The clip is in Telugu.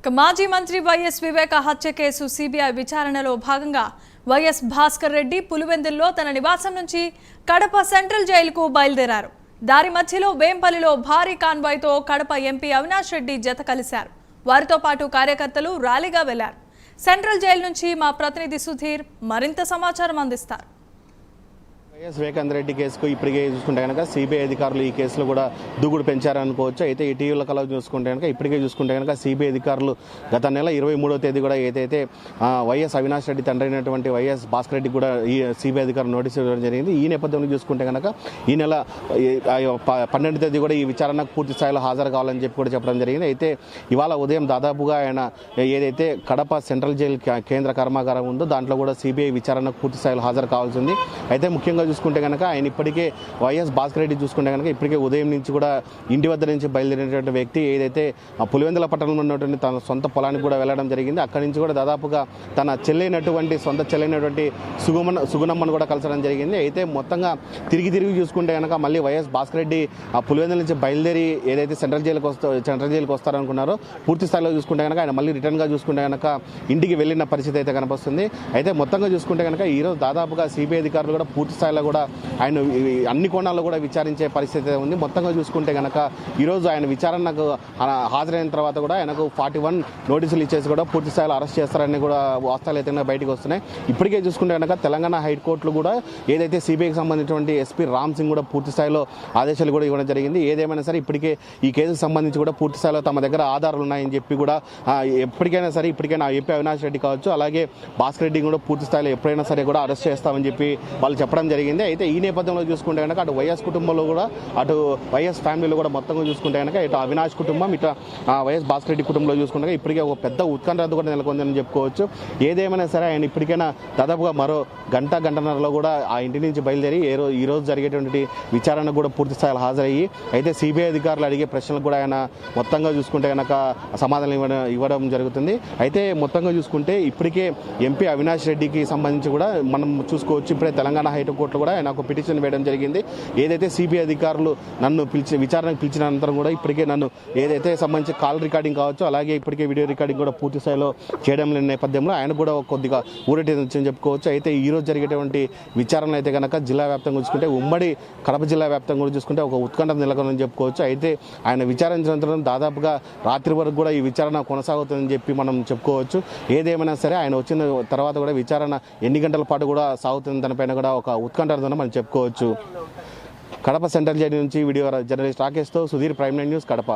మాజీ మంత్రి వైఎస్ వివేక హత్య కేసు సిబిఐ విచారణలో భాగంగా వైఎస్ భాస్కర్ రెడ్డి పులివెందుల్లో తన నివాసం నుంచి కడప సెంట్రల్ జైలుకు బయలుదేరారు. దారి మధ్యలో వేంపల్లిలో భారీ కాన్వాయ్తో కడప ఎంపీ అవినాష్ రెడ్డి జత కలిశారు. వారితో పాటు కార్యకర్తలు ర్యాలీగా వెళ్లారు. సెంట్రల్ జైలు నుంచి మా ప్రతినిధి సుధీర్ మరింత సమాచారం అందిస్తారు. వైఎస్ వివేకానంద రెడ్డి కేసుకు ఇప్పటికే చూసుకుంటే కనుక సిబిఐ అధికారులు ఈ కేసులో కూడా దూకుడు పెంచారనుకోవచ్చు. అయితే ఇటీవల కాలం చూసుకుంటే కనుక ఇప్పటికే చూసుకుంటే కనుక సిబిఐ అధికారులు గత నెల 23వ తేదీ కూడా ఏదైతే వైఎస్ అవినాష్ రెడ్డి తండ్రి అయినటువంటి వైఎస్ భాస్కర్ రెడ్డి కూడా ఈ సిబిఐ అధికారులు నోటీసు ఇవ్వడం జరిగింది. ఈ నేపథ్యంలో చూసుకుంటే కనుక ఈ నెల 12వ తేదీ కూడా ఈ విచారణకు పూర్తి స్థాయిలో హాజరు కావాలని చెప్పి కూడా చెప్పడం జరిగింది. అయితే ఇవాళ ఉదయం దాదాపుగా ఆయన ఏదైతే కడప సెంట్రల్ జైలు కేంద్ర కర్మాగారం ఉందో దాంట్లో కూడా సిబిఐ విచారణకు పూర్తి స్థాయిలో హాజరు కావాల్సి ఉంది. అయితే ముఖ్యంగా చూసుకుంటే కనుక ఆయన ఇప్పటికే వైఎస్ భాస్కర్ రెడ్డి చూసుకుంటే కనుక ఇప్పటికే ఉదయం నుంచి కూడా ఇంటి వద్ద నుంచి బయలుదేరినటువంటి వ్యక్తి ఏదైతే పులివెందుల పట్టణంలో ఉన్నటువంటి తన సొంత పొలానికి కూడా వెళ్ళడం జరిగింది. అక్కడి నుంచి కూడా దాదాపుగా తన సొంత చెల్లైనటువంటి సుగుణమ్మను కూడా కలసడం జరిగింది. అయితే మొత్తంగా తిరిగి చూసుకుంటే కనుక మళ్ళీ వైఎస్ భాస్కర్ రెడ్డి పులివెందుల నుంచి బయలుదేరి ఏదైతే సెంట్రల్ జైలుకి వస్తారనుకున్నారో పూర్తి స్థాయిలో చూసుకుంటే కనుక ఆయన మళ్ళీ రిటర్న్గా చూసుకుంటే కనుక ఇంటికి వెళ్ళిన పరిస్థితి అయితే కనిపిస్తుంది. అయితే మొత్తంగా చూసుకుంటే కనుక ఈరోజు దాదాపుగా సిబిఐ అధికారులు కూడా పూర్తి స్థాయిలో కూడా ఆయన అన్ని కోణాల్లో కూడా విచారించే పరిస్థితి ఉంది. మొత్తంగా చూసుకుంటే కనుక ఈరోజు ఆయన విచారణకు హాజరైన తర్వాత కూడా ఆయనకు 41 నోటీసులు ఇచ్చేసి కూడా పూర్తి స్థాయిలో అరెస్ట్ చేస్తారని కూడా వాస్తవాలు అయితే బయటకు వస్తున్నాయి. ఇప్పటికే చూసుకుంటే కనుక తెలంగాణ హైకోర్టులు కూడా ఏదైతే సిబిఐకి సంబంధించినటువంటి ఎస్పీ రామ్ సింగ్ కూడా పూర్తి స్థాయిలో ఆదేశాలు కూడా ఇవ్వడం జరిగింది. ఏదేమైనా సరే ఇప్పటికే ఈ కేసుకు సంబంధించి కూడా పూర్తి స్థాయిలో తమ దగ్గర ఆధారాలు ఉన్నాయని చెప్పి కూడా ఇప్పటికైనా ఎంపీ అవినాష్ రెడ్డి కావచ్చు అలాగే భాస్కర్ రెడ్డి కూడా పూర్తి స్థాయిలో ఎప్పుడైనా సరే కూడా అరెస్ట్ చేస్తామని చెప్పి వాళ్ళు చెప్పడం జరిగింది. అయితే ఈ నేపథ్యంలో చూసుకుంటే కనుక అటు వైఎస్ కుటుంబంలో కూడా అటు వైఎస్ ఫ్యామిలీలో కూడా మొత్తంగా చూసుకుంటే కనుక ఇటు అవినాష్ కుటుంబం ఇటు వైఎస్ భాస్కర్ రెడ్డి కుటుంబంలో చూసుకుంటే ఇప్పటికే ఒక పెద్ద ఉత్కంఠ కూడా నెలకొందని చెప్పుకోవచ్చు. ఏదేమైనా సరే ఆయన ఇప్పటికైనా దాదాపుగా మరో గంటన్నరలో కూడా ఆ ఇంటి నుంచి బయలుదేరి ఈ రోజు జరిగేటువంటి విచారణకు కూడా పూర్తి స్థాయిలో హాజరయ్యి అయితే సిబిఐ అధికారులు అడిగే ప్రశ్నలకు కూడా ఆయన మొత్తంగా చూసుకుంటే కనుక సమాధానం ఇవ్వడం జరుగుతుంది. అయితే మొత్తంగా చూసుకుంటే ఇప్పటికే ఎంపీ అవినాష్ రెడ్డికి సంబంధించి కూడా మనం చూసుకోవచ్చు. ఇప్పుడే తెలంగాణ హైకోర్టులో కూడా ఆయన ఒక పిటిషన్ వేయడం జరిగింది. ఏదైతే సిబిఐ అధికారులు నన్ను విచారణకు పిలిచిన అనంతరం కూడా ఇప్పటికే నన్ను ఏదైతే సంబంధించి కాల్ రికార్డింగ్ కావచ్చు అలాగే ఇప్పటికే వీడియో రికార్డింగ్ కూడా పూర్తి స్థాయిలో చేయడం లేని నేపథ్యంలో ఆయన కూడా కొద్దిగా ఊరటిందని చెప్పుకోవచ్చు. అయితే ఈ రోజు జరిగేటువంటి విచారణ అయితే కనుక జిల్లా వ్యాప్తంగా చూసుకుంటే ఉమ్మడి కడప జిల్లా వ్యాప్తంగా కూడా చూసుకుంటే ఒక ఉత్కంఠ నెలకొందని చెప్పుకోవచ్చు. అయితే ఆయన విచారించినంతరం దాదాపుగా రాత్రి వరకు కూడా ఈ విచారణ కొనసాగుతుందని చెప్పి మనం చెప్పుకోవచ్చు. ఏదేమైనా సరే ఆయన వచ్చిన తర్వాత కూడా విచారణ ఎన్ని గంటల పాటు కూడా సాగుతుంది దానిపైన కూడా ఒక ఉత్కంఠ మనం చెప్పుకోవచ్చు. కడప సెంట్రల్ జైలు నుంచి వీడియో జర్నలిస్ట్ రాకేష్తో సుధీర్, ప్రైమ్9 న్యూస్, కడప.